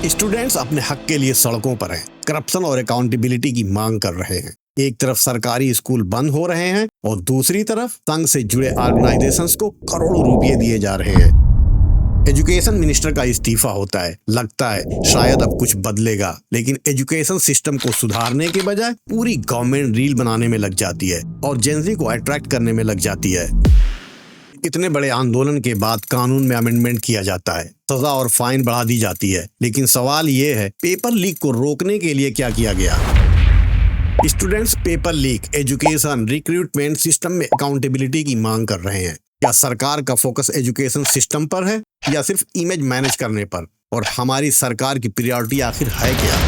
Students अपने हक के लिए सड़कों पर हैं, करप्शन और अकाउंटेबिलिटी की मांग कर रहे हैं। एक तरफ सरकारी स्कूल बंद हो रहे हैं और दूसरी तरफ संघ से जुड़े ऑर्गेनाइजेशंस को करोड़ों रुपए दिए जा रहे हैं। एजुकेशन मिनिस्टर का इस्तीफा होता है, लगता है शायद अब कुछ बदलेगा, लेकिन एजुकेशन सिस्टम को सुधारने के बजाय पूरी गवर्नमेंट रील बनाने में लग जाती है और जेनजी को अट्रैक्ट करने में लग जाती है। इतने बड़े आंदोलन के बाद कानून में अमेंडमेंट किया जाता है, सजा और फाइन बढ़ा दी जाती है, लेकिन सवाल ये है पेपर लीक को रोकने के लिए क्या किया गया। Students paper leak, education, recruitment system में अकाउंटेबिलिटी की मांग कर रहे हैं। क्या सरकार का फोकस एजुकेशन सिस्टम पर है या सिर्फ इमेज मैनेज करने पर? और हमारी सरकार की प्रायोरिटी आखिर है क्या?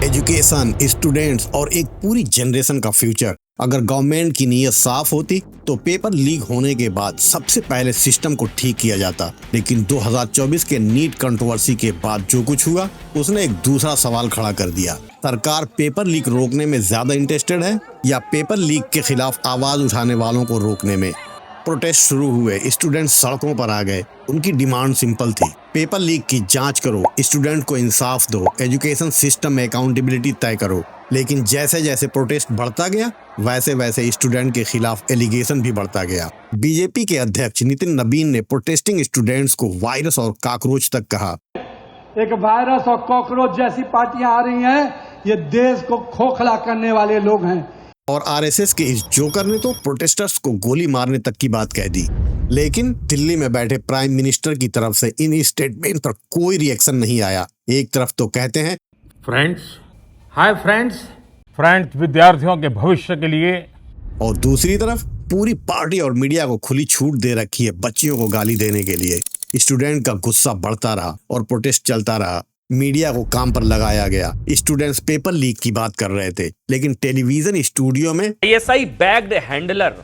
एजुकेशन, स्टूडेंट्स और एक पूरी जनरेशन का फ्यूचर। अगर गवर्नमेंट की नीयत साफ होती तो पेपर लीक होने के बाद सबसे पहले सिस्टम को ठीक किया जाता। लेकिन 2024 के नीट कंट्रोवर्सी के बाद जो कुछ हुआ उसने एक दूसरा सवाल खड़ा कर दिया। सरकार पेपर लीक रोकने में ज्यादा इंटरेस्टेड है या पेपर लीक के खिलाफ आवाज उठाने वालों को रोकने में? प्रोटेस्ट शुरू हुए, स्टूडेंट्स सड़कों पर आ गए। उनकी डिमांड सिंपल थी, पेपर लीक की जांच करो, स्टूडेंट को इंसाफ दो, एजुकेशन सिस्टम में अकाउंटेबिलिटी तय करो। लेकिन जैसे जैसे प्रोटेस्ट बढ़ता गया वैसे वैसे स्टूडेंट के खिलाफ एलिगेशन भी बढ़ता गया। बीजेपी के अध्यक्ष नितिन नबीन ने प्रोटेस्टिंग स्टूडेंट्स को वायरस और कॉकरोच तक कहा। एक वायरस और कॉकरोच जैसी पार्टियां आ रही हैं, ये देश को खोखला करने वाले लोग हैं। और आरएसएस के इस जोकर ने तो प्रोटेस्टर्स को गोली मारने तक की बात कह दी। लेकिन दिल्ली में बैठे प्राइम मिनिस्टर की तरफ से इन स्टेटमेंट पर कोई रिएक्शन नहीं आया। एक तरफ तो कहते हैं हाय फ्रेंड्स विद्यार्थियों के भविष्य के लिए, और दूसरी तरफ पूरी पार्टी और मीडिया को खुली छूट दे रखी है बच्चियों को गाली देने के लिए। स्टूडेंट का गुस्सा बढ़ता रहा और प्रोटेस्ट चलता रहा। मीडिया को काम पर लगाया गया। स्टूडेंट्स पेपर लीक की बात कर रहे थे, लेकिन टेलीविजन स्टूडियो में आईएसआई बैग्ड हैंडलर,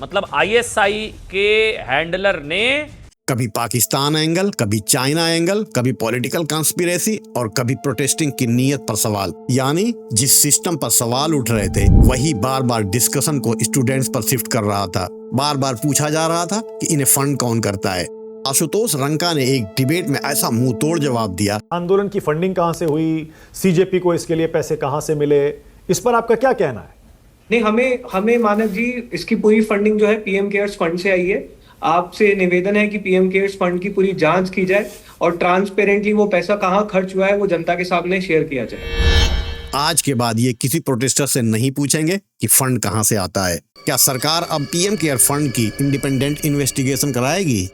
मतलब आईएसआई के हैंडलर ने कभी पाकिस्तान एंगल, कभी चाइना एंगल, कभी पॉलिटिकल कंस्पिरेसी और कभी प्रोटेस्टिंग की नीयत पर सवाल। यानी जिस सिस्टम पर सवाल उठ रहे थे वही बार बार डिस्कशन को स्टूडेंट्स पर शिफ्ट कर रहा था। बार बार पूछा जा रहा था कि इन्हें फंड कौन करता है। आशुतोष रंका ने एक डिबेट में ऐसा मुंह तोड़ जवाब दिया। आंदोलन की फंडिंग कहां से हुई, सीजेपी को इसके लिए पैसे कहां से मिले, इस पर आपका क्या कहना है? नहीं, हमें मानव जी इसकी पूरी फंडिंग जो है पीएम केयर्स फंड से आई है। आपसे निवेदन है कि पीएम केयर्स फंड की पूरी जांच की जाए और ट्रांसपेरेंटली वो पैसा कहां खर्च हुआ है वो जनता के सामने शेयर किया जाए। आज के बाद ये किसी प्रोटेस्टर से नहीं पूछेंगे कि फंड कहां से आता है। क्या सरकार अब पीएम केयर फंड की इंडिपेंडेंट इन्वेस्टिगेशन कराएगी?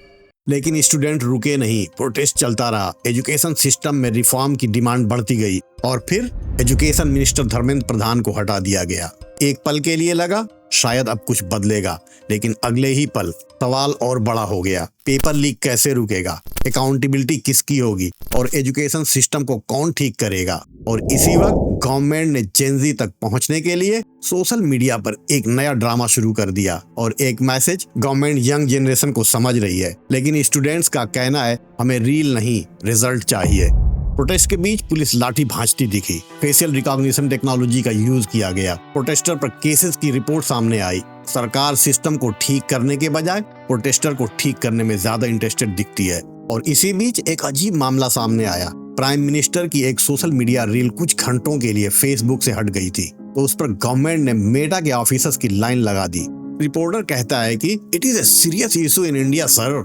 लेकिन स्टूडेंट रुके नहीं, प्रोटेस्ट चलता रहा। एजुकेशन सिस्टम में रिफॉर्म की डिमांड बढ़ती गई और फिर एजुकेशन मिनिस्टर धर्मेंद्र प्रधान को हटा दिया गया। एक पल के लिए लगा शायद अब कुछ बदलेगा, लेकिन अगले ही पल सवाल और बड़ा हो गया। पेपर लीक कैसे रुकेगा, अकाउंटेबिलिटी किसकी होगी और एजुकेशन सिस्टम को कौन ठीक करेगा? और इसी वक्त गवर्नमेंट ने जेनजी तक पहुंचने के लिए सोशल मीडिया पर एक नया ड्रामा शुरू कर दिया। और एक मैसेज, गवर्नमेंट यंग जनरेशन को समझ रही है, लेकिन स्टूडेंट्स का कहना है हमें रील नहीं रिजल्ट चाहिए। प्रोटेस्ट के बीच पुलिस लाठी भांजती दिखी, फेशियल रिकॉग्निशन टेक्नोलॉजी का यूज किया गया, प्रोटेस्टर पर केसेस की रिपोर्ट सामने आई। सरकार सिस्टम को ठीक करने के बजाय प्रोटेस्टर को ठीक करने में ज्यादा इंटरेस्टेड दिखती है। और इसी बीच एक अजीब मामला सामने आया। प्राइम मिनिस्टर की एक सोशल मीडिया रील कुछ घंटों के लिए फेसबुक से हट गई थी, तो उस पर गवर्नमेंट ने मेटा के ऑफिसर्स की लाइन लगा दी। रिपोर्टर कहता है कि it is a serious issue in India sir.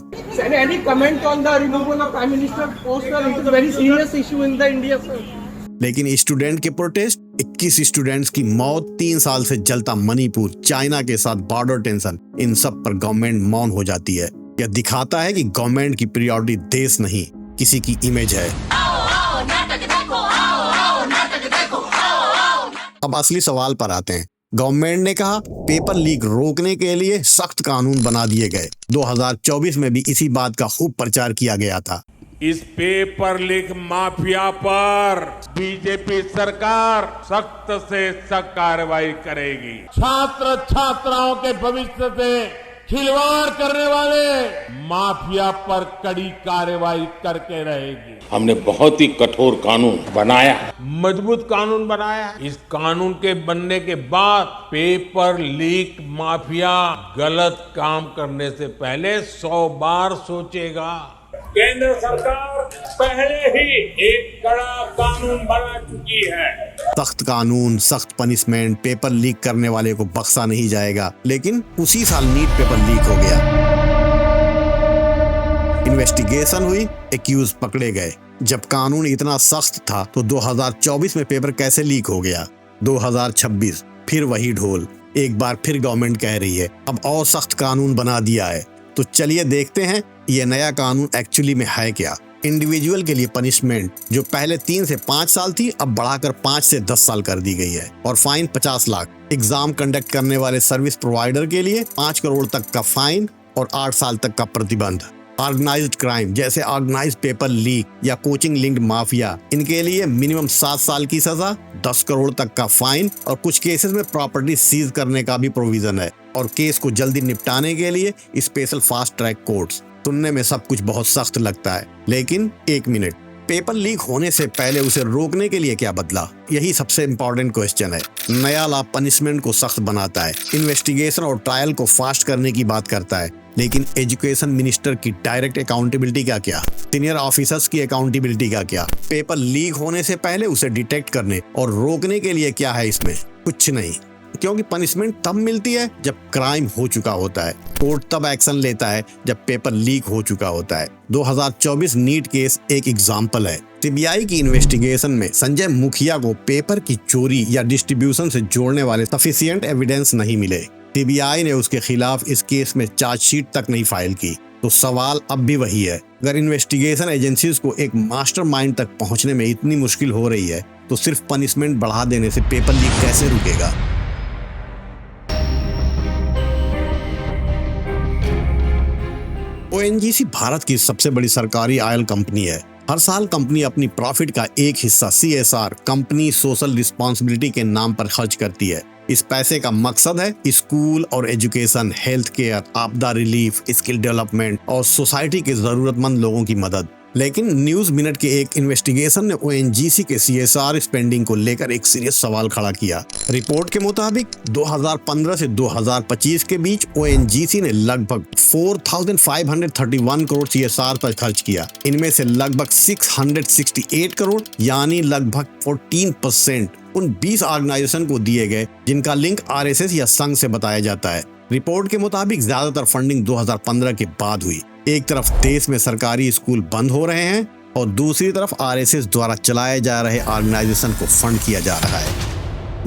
Any comment on the removal of Prime Minister post, sir? It is a very serious issue in the India, sir. लेकिन student के protest, 21 students की मौत, 3 साल से जलता Manipur, China के साथ border tension, इन सब पर गवर्नमेंट मौन हो जाती है। यह दिखाता है कि गवर्नमेंट की प्रायोरिटी देश नहीं किसी की इमेज है। अब असली सवाल पर आते हैं। गवर्नमेंट ने कहा पेपर लीक रोकने के लिए सख्त कानून बना दिए गए। 2024 में भी इसी बात का खूब प्रचार किया गया था। इस पेपर लीक माफिया पर बीजेपी सरकार सख्त से सख्त कार्रवाई करेगी। छात्र छात्राओं के भविष्य से खिलवाड़ करने वाले माफिया पर कड़ी कार्रवाई करके रहेगी। हमने बहुत ही कठोर कानून बनाया, मजबूत कानून बनाया। इस कानून के बनने के बाद पेपर लीक माफिया गलत काम करने से पहले 100 बार सोचेगा। केंद्र सरकार पहले ही एक कड़ा कानून बना चुकी है। सख्त कानून, सख्त पनिशमेंट, पेपर लीक करने वाले को बख्शा नहीं जाएगा। लेकिन उसी साल नीट पेपर लीक हो गया। इन्वेस्टिगेशन हुई, एक्यूज पकड़े गए। जब कानून इतना सख्त था तो 2024 में पेपर कैसे लीक हो गया? 2026 फिर वही ढोल। एक बार फिर गवर्नमेंट कह रही है अब और सख्त कानून बना दिया है। तो चलिए देखते हैं ये नया कानून एक्चुअली में है क्या। इंडिविजुअल के लिए पनिशमेंट जो पहले 3 से 5 साल थी अब बढ़ाकर 5 से 10 साल कर दी गई है और फाइन 50 लाख। एग्जाम कंडक्ट करने वाले सर्विस प्रोवाइडर के लिए 5 करोड़ तक का फाइन और 8 साल तक का प्रतिबंध। ऑर्गेनाइज्ड क्राइम जैसे ऑर्गेनाइज्ड पेपर लीक या कोचिंग लिंक्ड माफिया, इनके लिए मिनिमम 7 साल की सजा, 10 करोड़ तक का फाइन और कुछ केसेस में प्रॉपर्टी सीज करने का भी प्रोविजन है। और केस को जल्दी निपटाने के लिए स्पेशल फास्ट ट्रैक कोर्ट्स। सुनने में सब कुछ बहुत सख्त लगता है, लेकिन एक मिनट, पेपर लीक होने से पहले उसे रोकने के लिए क्या बदला? यही सबसे इम्पोर्टेंट क्वेश्चन है। नया लॉ पनिशमेंट को सख्त बनाता है, इन्वेस्टिगेशन और ट्रायल को फास्ट करने की बात करता है, लेकिन एजुकेशन मिनिस्टर की डायरेक्ट अकाउंटेबिलिटी का क्या? सीनियर ऑफिसर्स की अकाउंटेबिलिटी का क्या? पेपर लीक होने से पहले उसे डिटेक्ट करने और रोकने के लिए क्या है इसमें? कुछ नहीं, क्योंकि पनिशमेंट तब मिलती है जब क्राइम हो चुका होता है। कोर्ट तब एक्शन लेता है जब पेपर लीक हो चुका होता है। 2024 नीट केस एक एग्जाम्पल है। सीबीआई की इन्वेस्टिगेशन में संजय मुखिया को पेपर की चोरी या डिस्ट्रीब्यूशन से जोड़ने वाले सफिशिएंट एविडेंस नहीं मिले। सीबीआई ने उसके खिलाफ इस केस में चार्जशीट तक नहीं फाइल की। तो सवाल अब भी वही है, अगर इन्वेस्टिगेशन एजेंसीज को एक मास्टरमाइंड तक पहुंचने में इतनी मुश्किल हो रही है तो सिर्फ पनिशमेंट बढ़ा देने से पेपर लीक कैसे रुकेगा? ओएनजीसी भारत की सबसे बड़ी सरकारी ऑयल कंपनी है। हर साल कंपनी अपनी प्रॉफिट का एक हिस्सा CSR, कंपनी सोशल रिस्पांसिबिलिटी के नाम पर खर्च करती है। इस पैसे का मकसद है स्कूल और एजुकेशन, हेल्थ केयर, आपदा रिलीफ, स्किल डेवलपमेंट और सोसाइटी के जरूरतमंद लोगों की मदद। लेकिन न्यूज मिनट के एक इन्वेस्टिगेशन ने ओएनजीसी के CSR स्पेंडिंग को लेकर एक सीरियस सवाल खड़ा किया। रिपोर्ट के मुताबिक 2015 से 2025 के बीच ओएनजीसी ने लगभग 4,531 करोड़ CSR पर खर्च किया। इनमें से लगभग 668 करोड़ यानी लगभग 14% उन 20 ऑर्गेनाइजेशन को दिए गए जिनका लिंक RSS या संघ से बताया जाता है। रिपोर्ट के मुताबिक ज्यादातर फंडिंग 2015 के बाद हुई। एक तरफ देश में सरकारी स्कूल बंद हो रहे हैं और दूसरी तरफ RSS द्वारा चलाए जा रहे ऑर्गेनाइजेशन को फंड किया जा रहा है।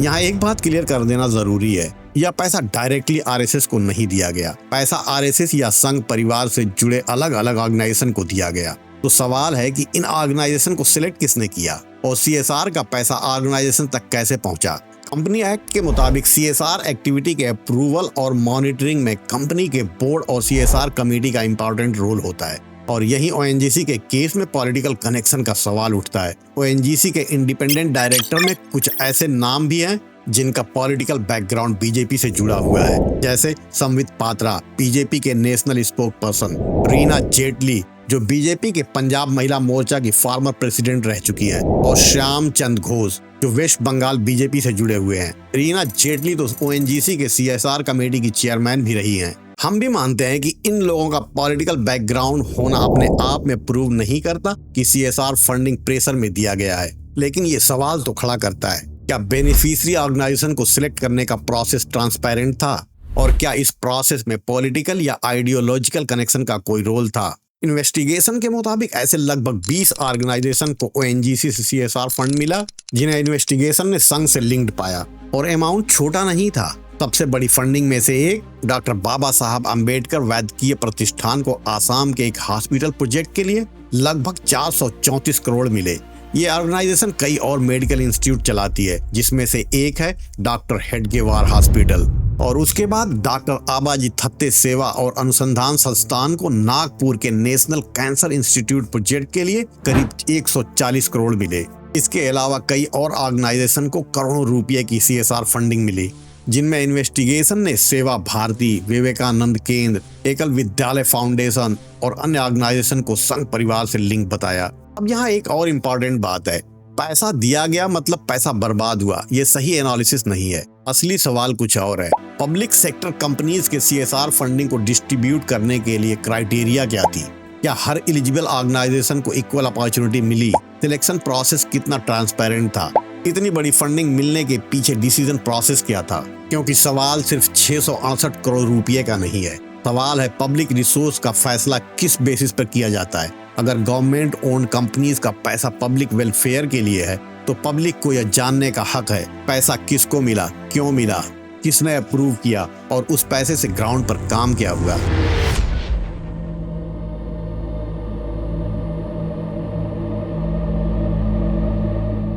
यहाँ एक बात क्लियर कर देना जरूरी है, यह पैसा डायरेक्टली RSS को नहीं दिया गया। पैसा RSS या संघ परिवार से जुड़े अलग अलग ऑर्गेनाइजेशन को दिया गया। तो सवाल है कि इन ऑर्गेनाइजेशन को सिलेक्ट किसने किया और CSR का पैसा ऑर्गेनाइजेशन तक कैसे पहुंचा? कंपनी एक्ट के मुताबिक CSR एक्टिविटी के अप्रूवल और मॉनिटरिंग में कंपनी के बोर्ड और CSR कमेटी का इंपॉर्टेंट रोल होता है। और यही ओएनजीसी के केस में पॉलिटिकल कनेक्शन का सवाल उठता है। ओएनजीसी के इंडिपेंडेंट डायरेक्टर में कुछ ऐसे नाम भी हैं जिनका पॉलिटिकल बैकग्राउंड बीजेपी से जुड़ा हुआ है, जैसे संबित पात्रा बीजेपी के national spoke person, Reena Jaitley जो बीजेपी के पंजाब महिला मोर्चा की फॉर्मर प्रेसिडेंट रह चुकी है, और श्याम चंद घोष जो वेस्ट बंगाल बीजेपी से जुड़े हुए हैं। रीना जेटली तो ओएनजीसी के CSR कमेटी की चेयरमैन भी रही हैं। हम भी मानते हैं कि इन लोगों का पॉलिटिकल बैकग्राउंड होना अपने आप में प्रूव नहीं करता कि CSR फंडिंग प्रेशर में दिया गया है, लेकिन ये सवाल तो खड़ा करता है, क्या बेनिफिशियरी ऑर्गेनाइजेशन को सिलेक्ट करने का प्रोसेस ट्रांसपेरेंट था और क्या इस प्रोसेस में पॉलिटिकल या आइडियोलॉजिकल कनेक्शन का कोई रोल था? इन्वेस्टिगेशन के मुताबिक ऐसे लगभग 20 ऑर्गेनाइजेशन को ओएनजीसी से CSR फंड मिला जिन्हें इन्वेस्टिगेशन ने संघ से लिंक्ड पाया, और अमाउंट छोटा नहीं था। सबसे बड़ी फंडिंग में से एक डॉक्टर बाबा साहब अम्बेडकर वैद्यकीय प्रतिष्ठान को आसाम के एक हॉस्पिटल प्रोजेक्ट के लिए लगभग 434 करोड़ मिले। ये ऑर्गेनाइजेशन कई और मेडिकल इंस्टीट्यूट चलाती है, जिसमें से एक है डॉक्टर हेडगेवार हॉस्पिटल, और उसके बाद डॉक्टर आबाजी थत्ते सेवा और अनुसंधान संस्थान को नागपुर के नेशनल कैंसर इंस्टीट्यूट प्रोजेक्ट के लिए करीब 140 करोड़ मिले। इसके अलावा कई और ऑर्गेनाइजेशन को करोड़ों रुपए की CSR फंडिंग मिली। जिनमें इन्वेस्टिगेशन ने सेवा भारती, विवेकानंद केंद्र, एकल विद्यालय फाउंडेशन और अन्य ऑर्गेनाइजेशन को संघ परिवार से लिंक बताया। अब यहाँ एक और इम्पोर्टेंट बात है, पैसा दिया गया मतलब पैसा बर्बाद हुआ, ये सही एनालिसिस नहीं है। असली सवाल कुछ और है। पब्लिक सेक्टर कंपनीज के CSR फंडिंग को डिस्ट्रीब्यूट करने के लिए क्राइटेरिया क्या थी? क्या हर एलिजिबल ऑर्गेनाइजेशन को इक्वल अपॉर्चुनिटी मिली? सिलेक्शन प्रोसेस कितना ट्रांसपेरेंट था? इतनी बड़ी फंडिंग मिलने के पीछे डिसीजन प्रोसेस क्या था? क्योंकि सवाल सिर्फ 668 करोड़ रुपए का नहीं है, सवाल है पब्लिक रिसोर्स का फैसला किस बेसिस पर किया जाता है। अगर गवर्नमेंट ओन्ड कंपनीज का पैसा पब्लिक वेलफेयर के लिए है तो पब्लिक को यह जानने का हक है पैसा किसको मिला, क्यों मिला, किसने अप्रूव किया और उस पैसे से ग्राउंड पर काम क्या हुआ।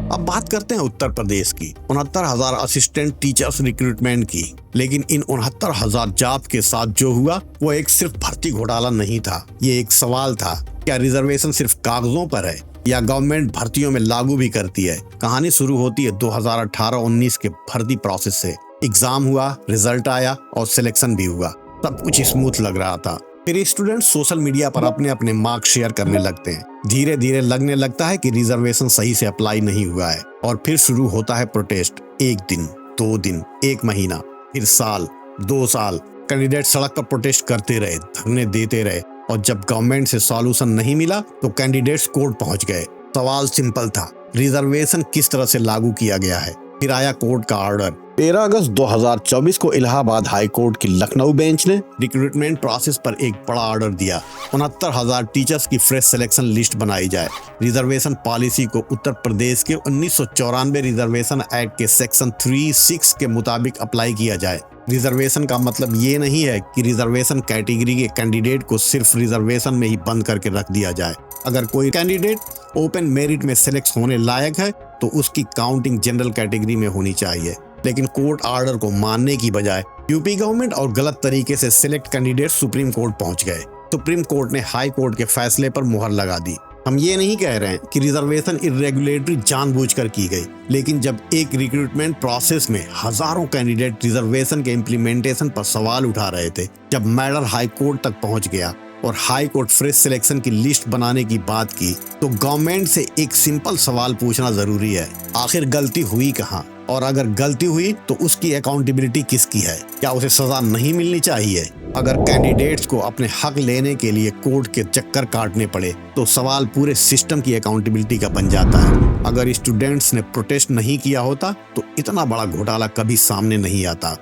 अब बात करते हैं उत्तर प्रदेश की। 69,000 असिस्टेंट टीचर्स रिक्रूटमेंट की, लेकिन इन 69,000 जॉब के साथ जो हुआ वो एक सिर्फ भर्ती घोटाला नहीं था। ये एक सवाल था, क्या रिजर्वेशन सिर्फ कागजों पर है या गवर्नमेंट भर्तियों में लागू भी करती है? कहानी शुरू होती है 2018-19 के भर्ती प्रोसेस से। एग्जाम हुआ, रिजल्ट आया और सिलेक्शन भी हुआ, सब कुछ स्मूथ लग रहा था। फिर स्टूडेंट सोशल मीडिया पर अपने अपने मार्क्स शेयर करने लगते हैं। धीरे धीरे लगने लगता है कि रिजर्वेशन सही से अप्लाई नहीं हुआ है और फिर शुरू होता है प्रोटेस्ट। 1 दिन, 2 दिन, 1 महीना, फिर साल, 2 साल कैंडिडेट सड़क पर प्रोटेस्ट करते रहे, धरने देते रहे और जब गवर्नमेंट से सॉल्यूशन नहीं मिला तो कैंडिडेट्स कोर्ट पहुंच गए। सवाल सिंपल था, रिजर्वेशन किस तरह से लागू किया गया है? फिर आया कोर्ट का ऑर्डर। 13 अगस्त 2024 को इलाहाबाद हाई कोर्ट की लखनऊ बेंच ने रिक्रूटमेंट प्रोसेस पर एक बड़ा ऑर्डर दिया। 69,000 टीचर्स की फ्रेश सिलेक्शन लिस्ट बनाई जाए। रिजर्वेशन पॉलिसी को उत्तर प्रदेश के 1994 रिजर्वेशन एक्ट के सेक्शन 3(6) के मुताबिक अप्लाई किया जाए। रिजर्वेशन का मतलब ये नहीं है कि रिजर्वेशन कैटेगरी के कैंडिडेट को सिर्फ रिजर्वेशन में ही बंद करके रख दिया जाए। अगर कोई कैंडिडेट ओपन मेरिट में सिलेक्ट होने लायक है तो उसकी काउंटिंग जनरल कैटेगरी में होनी चाहिए। लेकिन कोर्ट ऑर्डर को मानने की बजाय यूपी गवर्नमेंट और गलत तरीके से सिलेक्ट कैंडिडेट सुप्रीम कोर्ट पहुंच गए। सुप्रीम कोर्ट ने हाई कोर्ट के फैसले पर मुहर लगा दी। हम ये नहीं कह रहे हैं कि रिजर्वेशन इर्रेगुलेटरी जानबूझकर की गई, लेकिन जब एक रिक्रूटमेंट प्रोसेस में हजारों कैंडिडेट रिजर्वेशन के इम्प्लीमेंटेशन पर सवाल उठा रहे थे, जब मैटर हाई कोर्ट तक पहुंच गया और हाई कोर्ट फ्रेश सिलेक्शन की लिस्ट बनाने की बात की, तो गवर्नमेंट से एक सिंपल सवाल पूछना जरूरी है, आखिर गलती हुई कहाँ? और अगर गलती हुई तो उसकी अकाउंटेबिलिटी किसकी है? क्या उसे सजा नहीं मिलनी चाहिए? अगर कैंडिडेट्स को अपने हक लेने के लिए कोर्ट के चक्कर काटने पड़े तो सवाल पूरे सिस्टम की अकाउंटेबिलिटी का बन जाता है। अगर स्टूडेंट्स ने प्रोटेस्ट नहीं किया होता तो इतना बड़ा घोटाला कभी सामने नहीं आता।